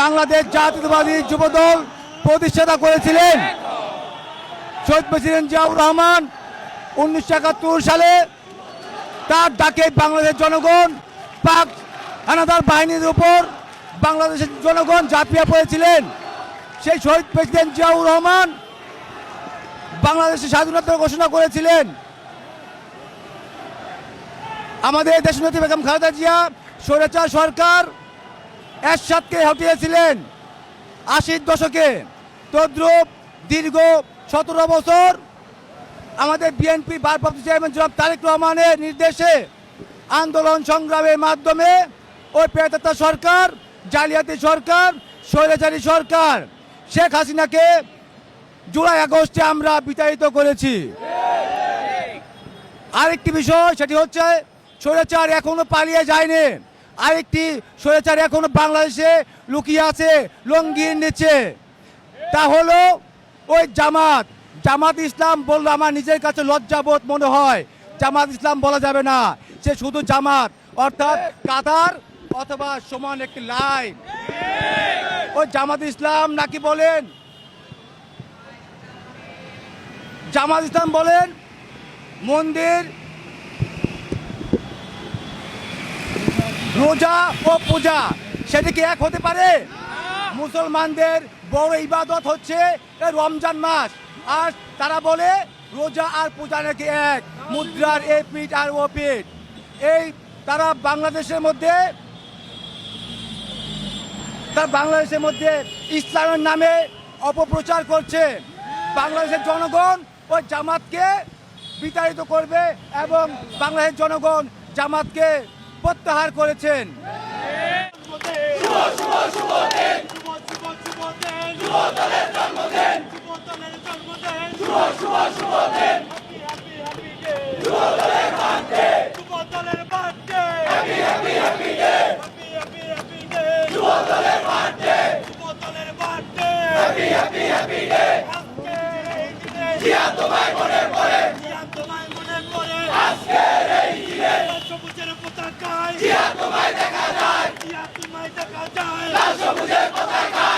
বাংলাদেশ জাতীয়তাবাদী যুবদল প্রতিষ্ঠাতা করেছিলেন শহীদ প্রেসিডেন্ট জিয়াউর রহমান 1971 সালে। তার ডাকে বাংলাদেশের জনগণ পাক হানাদার বাহিনীর উপর বাংলাদেশের জনগণ ঝাঁপিয়ে পড়েছিলেন। সেই শহীদ প্রেসিডেন্ট জিয়াউর রহমান বাংলাদেশের স্বাধীনতা ঘোষণা করেছিলেন। আমাদের দেশনেত্রী বেগম খালেদা জিয়া স্বৈরাচার সরকার এরশাদকে হটিয়েছিলেন 80-র দশকে। তদ্রূপ দীর্ঘ 17 বছর আমাদের বিএনপি ভারপ্রাপ্ত চেয়ারম্যান জনাব তারেক রহমানের নির্দেশে আন্দোলন সংগ্রামের মাধ্যমে ওই পেটাত্তা সরকার, জালিয়াতি সরকার, স্বৈরাচারী সরকার শেখ হাসিনাকে জুলাই আগস্টে আমরা বিতাড়িত করেছি। আরেকটি বিষয় সেটি হচ্ছে স্বৈরাচার এখনো পালিয়ে যায়নি। আরেকটি স্বৈরাচার এখনো বাংলাদেশে লুকিয়ে আছে লঙ্গির নিচে। তা হলো ওই জামাত ইসলাম বললে আমার নিজের কাছে লজ্জাবোধ মনে হয়। জামাত ইসলাম বলা যাবে না, সে শুধু জামাত, অর্থাৎ কাতার অথবা সমান একটি লাইন। ওই জামাত ইসলাম নাকি বলেন, জামাত ইসলাম বলেন মন্দির, রোজা ও পূজা সেটি কি এক হতে পারে? মুসলমানদের বড় ইবাদত হচ্ছে রমজান মাস, আর তারা বলে রোজা আর পূজা নাকি এক, মুদ্রার এ পিঠ আর ও পিঠ। এই তারা বাংলাদেশের মধ্যে ইসলামের নামে অপপ্রচার করছে। বাংলাদেশের জনগণ ওই জামাতকে বিতাড়িত করবে এবং বাংলাদেশের জনগণ জামাতকে প্রত্যাহার করেছেন। সবুজের পতাকায়